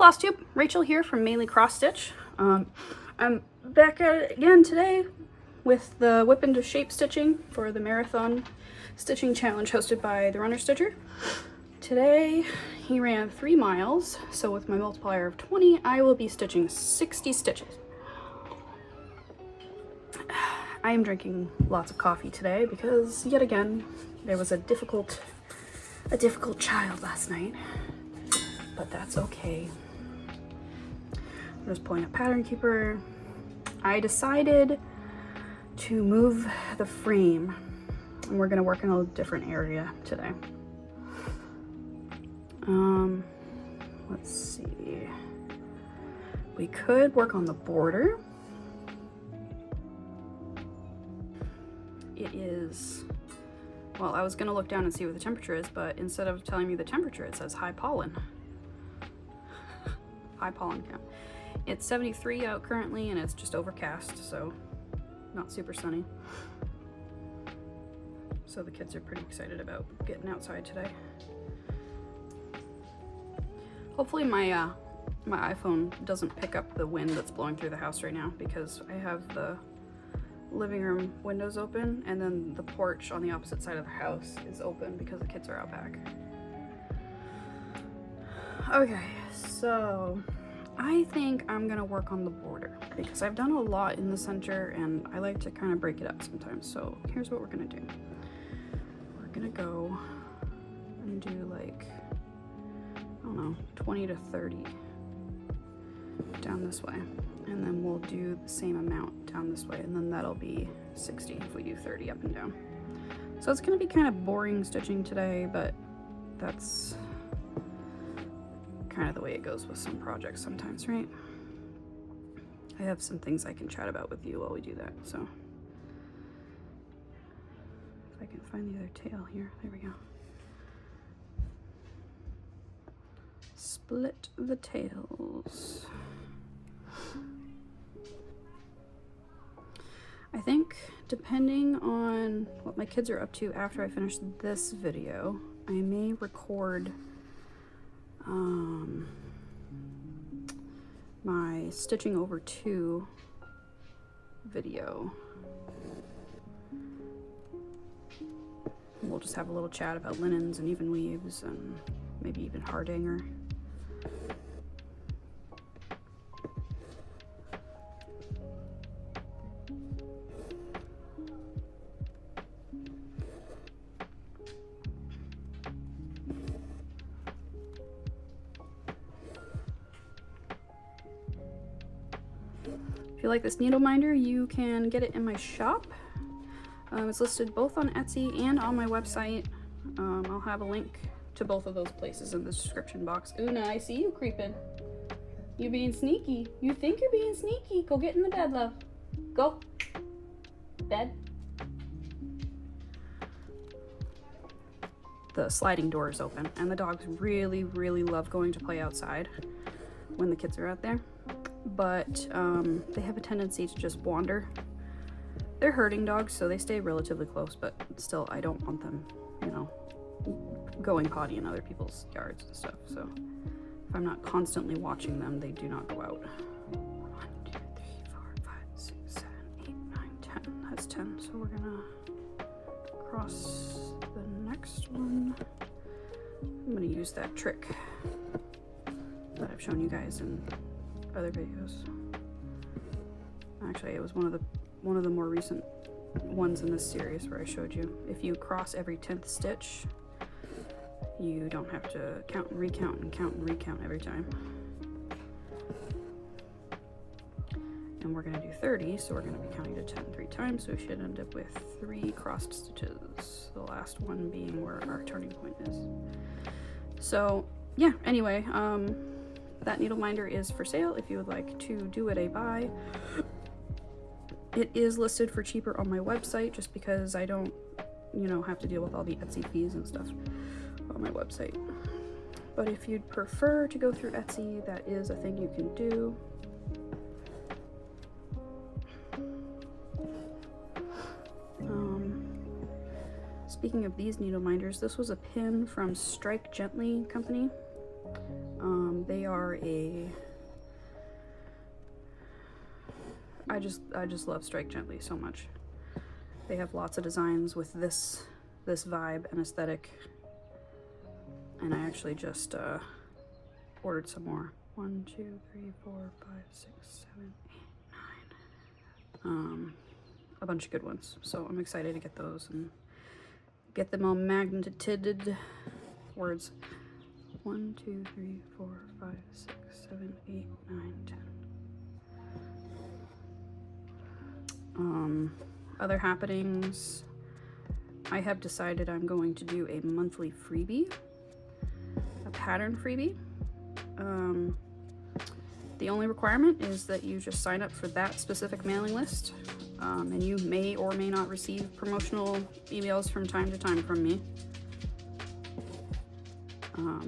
Floss Tube, Rachel here from Mainly Cross Stitch. I'm back at it again today with the Whip into Shape stitching for the marathon stitching challenge hosted by the Runner Stitcher. Today he ran 3 miles, so with my multiplier of 20, I will be stitching 60 stitches. I am drinking lots of coffee today because yet again there was a difficult child last night, but that's okay. I'm just pulling up Pattern Keeper. I decided to move the frame and we're gonna work in a different area today. Let's see. We could work on the border. It is, well, I was gonna look down and see what the temperature is, but instead of telling me the temperature, it says high pollen. High pollen count. It's 73 out currently and it's just overcast, so not super sunny. So the kids are pretty excited about getting outside today. Hopefully my iPhone doesn't pick up the wind that's blowing through the house right now, because I have the living room windows open and then the porch on the opposite side of the house is open because the kids are out back. Okay, so I think I'm gonna work on the border because I've done a lot in the center and I like to kind of break it up sometimes. So here's what we're gonna do. We're gonna go and do like, I don't know, 20 to 30 down this way. And then we'll do the same amount down this way, and then that'll be 60 if we do 30 up and down. So it's gonna be kind of boring stitching today, but that's kind of the way it goes with some projects sometimes, right? I have some things I can chat about with you while we do that, so. If I can find the other tail here, there we go. Split the tails. I think depending on what my kids are up to after I finish this video, I may record my stitching over 2 video. We'll just have a little chat about linens and even weaves and maybe even hardanger. If you like this needle minder, you can get it in my shop. It's listed both on Etsy and on my website. I'll have a link to both of those places in the description box. Una, I see you creeping. You being sneaky. You think you're being sneaky. Go get in the bed, love. Go. Bed. The sliding door is open, and the dogs really, really love going to play outside when the kids are out there. But they have a tendency to just wander. They're herding dogs, so they stay relatively close, but still, I don't want them, you know, going potty in other people's yards and stuff. So if I'm not constantly watching them, they do not go out. 1, 2, 3, 4, 5, 6, 7, 8, 9, 10. That's 10. So we're gonna cross the next one. I'm gonna use that trick that I've shown you guys in other videos. Actually, it was one of the more recent ones in this series where I showed you if you cross every 10th stitch, you don't have to count and recount and count and recount every time. And we're going to do 30, so we're going to be counting to 10 3 times, so we should end up with 3 crossed stitches, the last one being where our turning point is. So yeah, anyway, that needle minder is for sale if you would like to do it a buy. It is listed for cheaper on my website just because I don't, you know, have to deal with all the Etsy fees and stuff on my website. But if you'd prefer to go through Etsy, that is a thing you can do. Speaking of these needle minders, this was a pin from Strike Gently company. They are I just love Strike Gently so much. They have lots of designs with this vibe and aesthetic. And I actually just ordered some more. 1, 2, 3, 4, 5, 6, 7, 8, 9. A bunch of good ones. So I'm excited to get those and get them all magneted. Words. 1, 2, 3, 4, 5, 6, 7, 8, 9, 10. Other happenings. I have decided I'm going to do a monthly freebie, a pattern freebie. The only requirement is that you just sign up for that specific mailing list, and you may or may not receive promotional emails from time to time from me.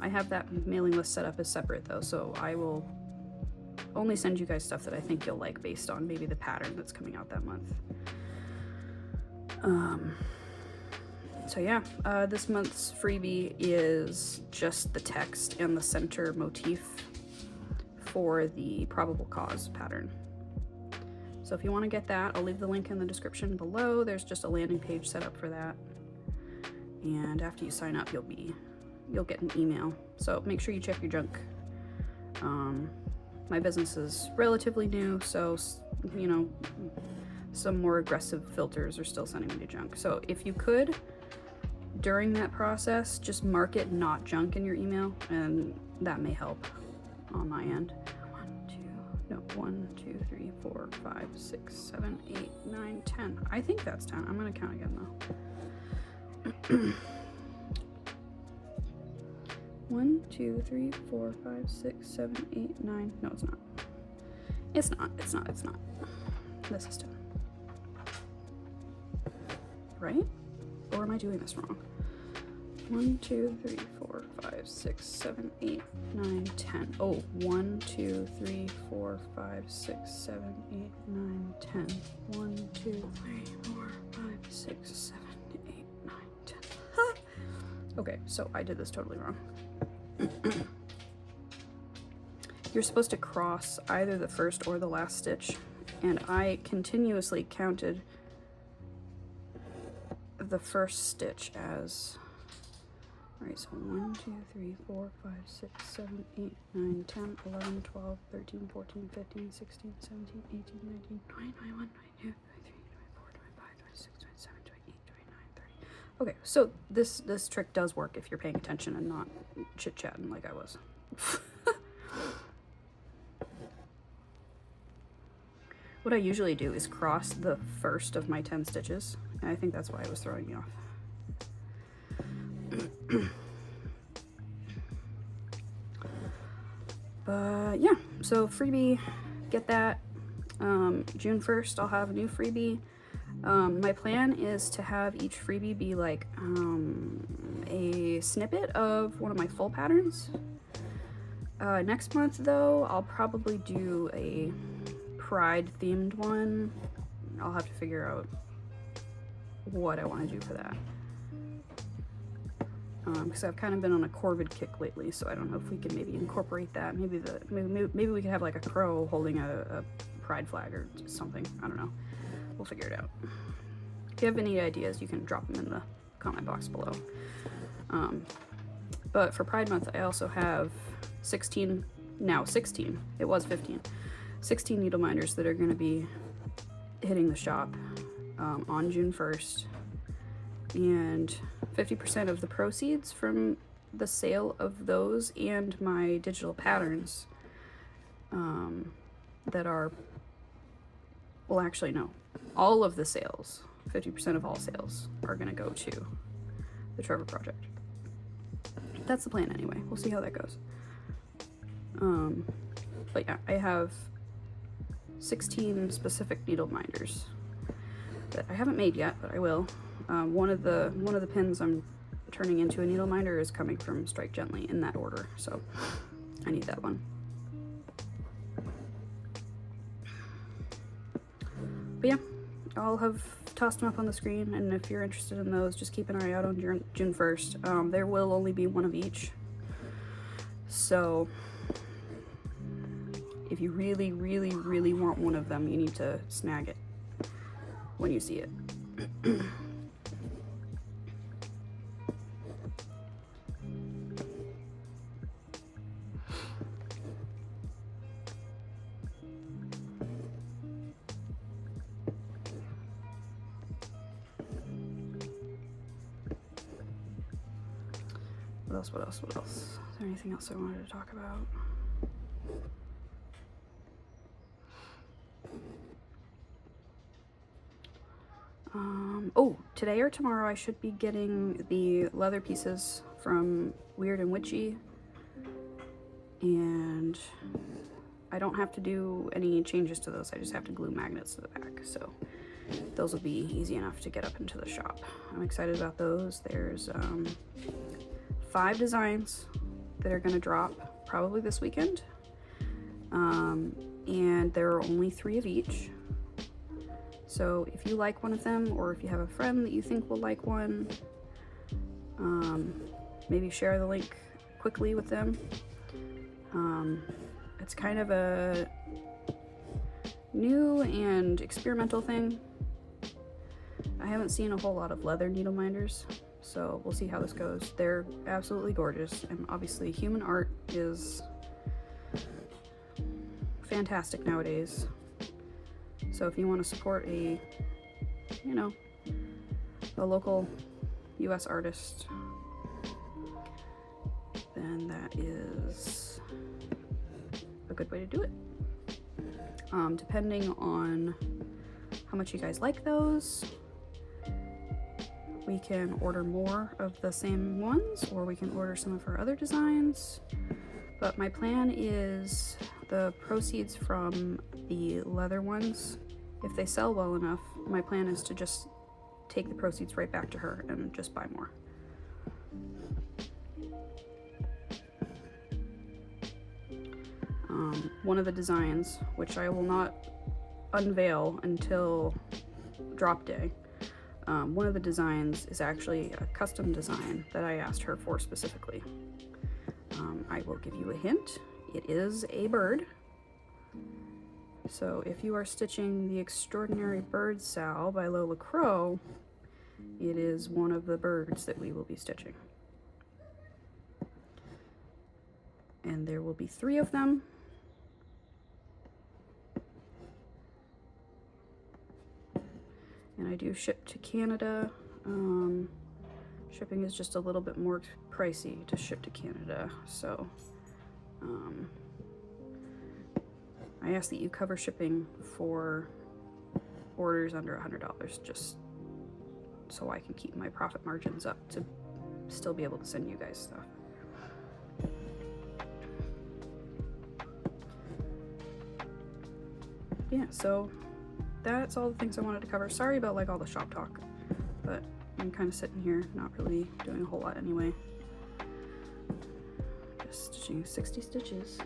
I have that mailing list set up as separate though, so I will only send you guys stuff that I think you'll like based on maybe the pattern that's coming out that month. So yeah, this month's freebie is just the text and the center motif for the Probable Caws pattern. So if you want to get that, I'll leave the link in the description below. There's just a landing page set up for that. And after you sign up, you'll get an email. So make sure you check your junk. My business is relatively new, so you know, some more aggressive filters are still sending me to junk. So if you could, during that process, just mark it not junk in your email, and that may help on my end. 1, 2, 3, 4, 5, 6, 7, 8, 9, 10. I think that's 10. I'm gonna count again though. 1, 2, 3, 4, 5, 6, 7, 8, 9. No, it's not. It's not. It's not. It's not. This is 10. Right? Or am I doing this wrong? 1, 2, 3, 4, 5, 6, 7, 8, 9, 10. Oh, 1, 2, 3, 4, 5, 6, 7, 8, 9, 10. 1, 2, 3, 4, 5, 6, 7, 8, 9, 10. Ha! Okay, so I did this totally wrong. You're supposed to cross either the first or the last stitch, and I continuously counted the first stitch as, alright, so 1, 2, 3, 4, 5, 6, 7, 8, 9, 10, 11, 12, 13, 14, 15, 16, 17, 18, 19, 20, 21, 22, 23, 24, 25, 26, 27, 28, 29, 30. Okay, so this trick does work if you're paying attention and not chit-chatting like I was. What I usually do is cross the first of my 10 stitches. And I think that's why it was throwing me off. But yeah, so freebie, get that. June 1st, I'll have a new freebie. My plan is to have each freebie be like a snippet of one of my full patterns. Next month though, I'll probably do a Pride themed one. I'll have to figure out what I want to do for that. Because I've kind of been on a Corvid kick lately, so I don't know if we can maybe incorporate that. Maybe we could have like a crow holding a pride flag or something. I don't know. We'll figure it out. If you have any ideas, you can drop them in the comment box below. But for Pride Month, I also have 16. It was 15. 16 needle minders that are going to be hitting the shop on June 1st. And 50% of the proceeds from the sale of those and my digital patterns that are, well, actually no, all of the sales, 50% of all sales are going to go to the Trevor Project. That's the plan anyway. We'll see how that goes. But yeah, I have 16 specific needle minders that I haven't made yet, but I will. One of the pins I'm turning into a needle minder is coming from Strike Gently in that order, so I need that one. But yeah, I'll have tossed them up on the screen, and if you're interested in those, just keep an eye out on June 1st. There will only be one of each, so if you really, really, really want one of them, you need to snag it when you see it. What else? Is there anything else I wanted to talk about? Oh, today or tomorrow I should be getting the leather pieces from Weird and Witchy, and I don't have to do any changes to those. I just have to glue magnets to the back, so those will be easy enough to get up into the shop. I'm excited about those. There's 5 designs that are going to drop probably this weekend, and there are only 3 of each. So if you like one of them, or if you have a friend that you think will like one, maybe share the link quickly with them. It's kind of a new and experimental thing. I haven't seen a whole lot of leather needle minders, so we'll see how this goes. They're absolutely gorgeous, and obviously human art is fantastic nowadays. So if you want to support a, you know, a local US artist, then that is a good way to do it. Depending on how much you guys like those, we can order more of the same ones, or we can order some of her other designs. But my plan is the proceeds from the leather ones, if they sell well enough, my plan is to just take the proceeds right back to her and just buy more. One of the designs, which I will not unveil until drop day, one of the designs is actually a custom design that I asked her for specifically. I will give you a hint. It is a bird. So if you are stitching The Extraordinary Bird Sal by Lola Crow, it is one of the birds that we will be stitching. And there will be 3 of them. And I do ship to Canada. Shipping is just a little bit more pricey to ship to Canada, so I ask that you cover shipping for orders under $100, just so I can keep my profit margins up to still be able to send you guys stuff. Yeah, so that's all the things I wanted to cover. Sorry about like all the shop talk, but I'm kind of sitting here not really doing a whole lot anyway. Just stitching 60 stitches.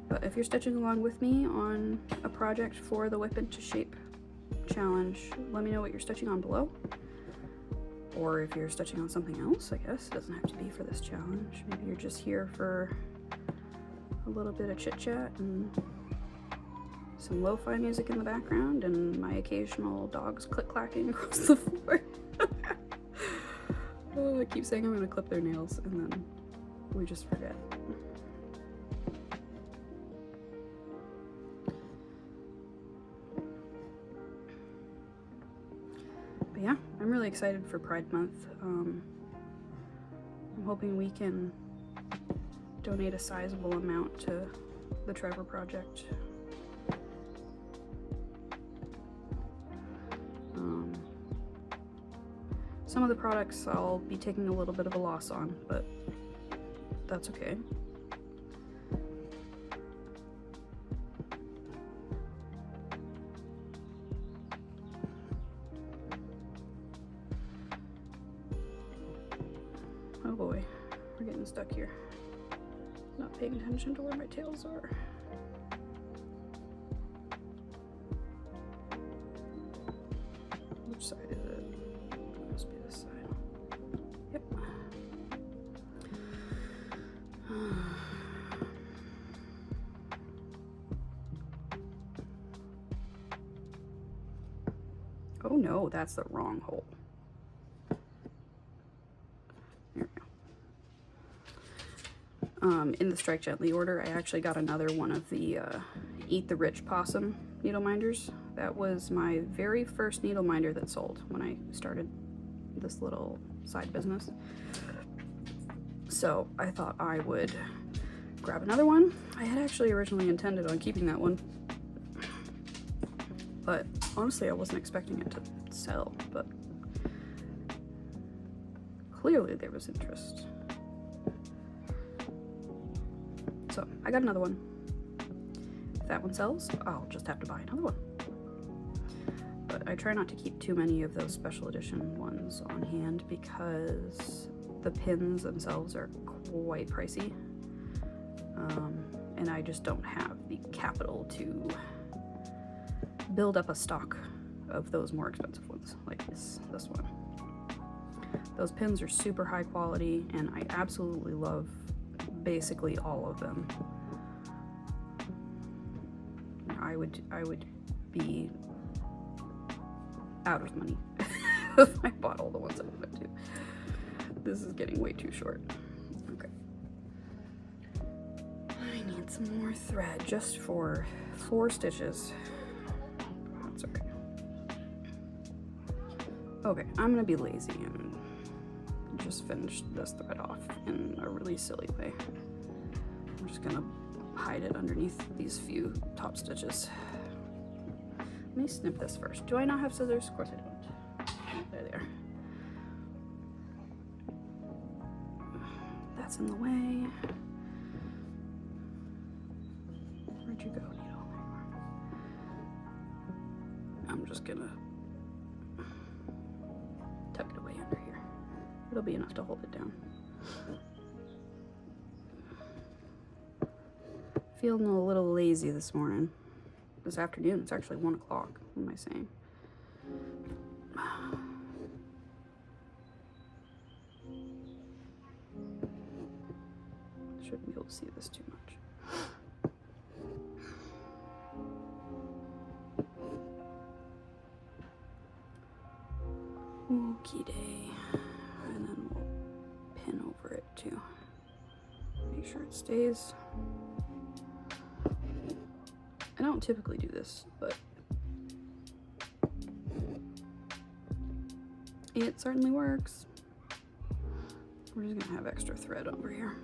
But if you're stitching along with me on a project for the Whip Into Shape challenge, let me know what you're stitching on below. Or if you're stitching on something else, I guess. It doesn't have to be for this challenge. Maybe you're just here for a little bit of chit chat and some lo-fi music in the background and my occasional dogs click-clacking across the floor. Oh, I keep saying I'm gonna clip their nails and then we just forget. But yeah, I'm really excited for Pride Month. I'm hoping we can donate a sizable amount to the Trevor Project. Some of the products I'll be taking a little bit of a loss on, but that's okay. Oh boy, we're getting stuck here. Not paying attention to where my tails are. Which side is it? Must be this side. Yep. Oh no, that's the wrong hole. There we go. In the Strike Gently order, I actually got another one of the Eat the Rich Possum needle minders. That was my very first needle minder that sold when I started this little side business. So I thought I would grab another one. I had actually originally intended on keeping that one, but honestly I wasn't expecting it to sell, but clearly there was interest. So I got another one. If that one sells, I'll just have to buy another one. But I try not to keep too many of those special edition ones on hand because the pins themselves are quite pricey, and I just don't have the capital to build up a stock of those more expensive ones like this one. Those pins are super high quality and I absolutely love basically all of them. I would be out of money if I bought all the ones I wanted to. This is getting way too short. Okay. I need some more thread just for 4 stitches. That's okay. Okay, I'm gonna be lazy and just finish this thread off in a really silly way. I'm just gonna hide it underneath these few top stitches. Let me snip this first. Do I not have scissors? Of course I don't. There they are. That's in the way. Where'd you go, needle? I'm just gonna tuck it away under here. It'll be enough to hold it down. Feeling a little lazy this morning. This afternoon, it's actually 1 o'clock. What am I saying? Shouldn't be able to see this too much. Okie day. And then we'll pin over it too. Make sure it stays. I don't typically do this, but it certainly works. We're just gonna have extra thread over here.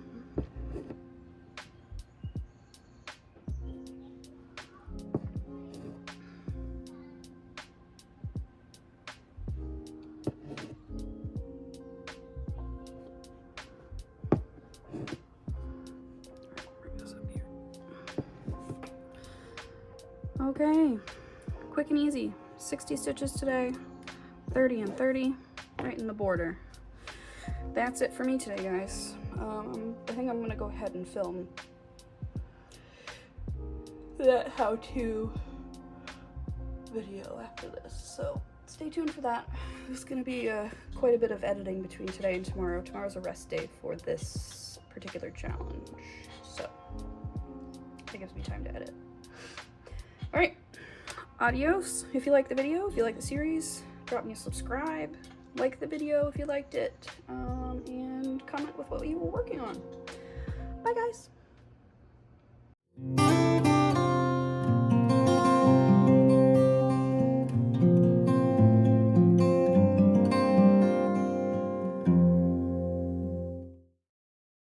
Okay, quick and easy. 60 stitches today, 30 and 30, right in the border. That's it for me today, guys. I think I'm gonna go ahead and film that how-to video after this, so stay tuned for that. There's gonna be quite a bit of editing between today and tomorrow. Tomorrow's a rest day for this particular challenge, so that gives me time to edit. All right, adios. If you like the video, if you like the series, drop me a subscribe, like the video if you liked it, and comment with what you were working on. Bye, guys.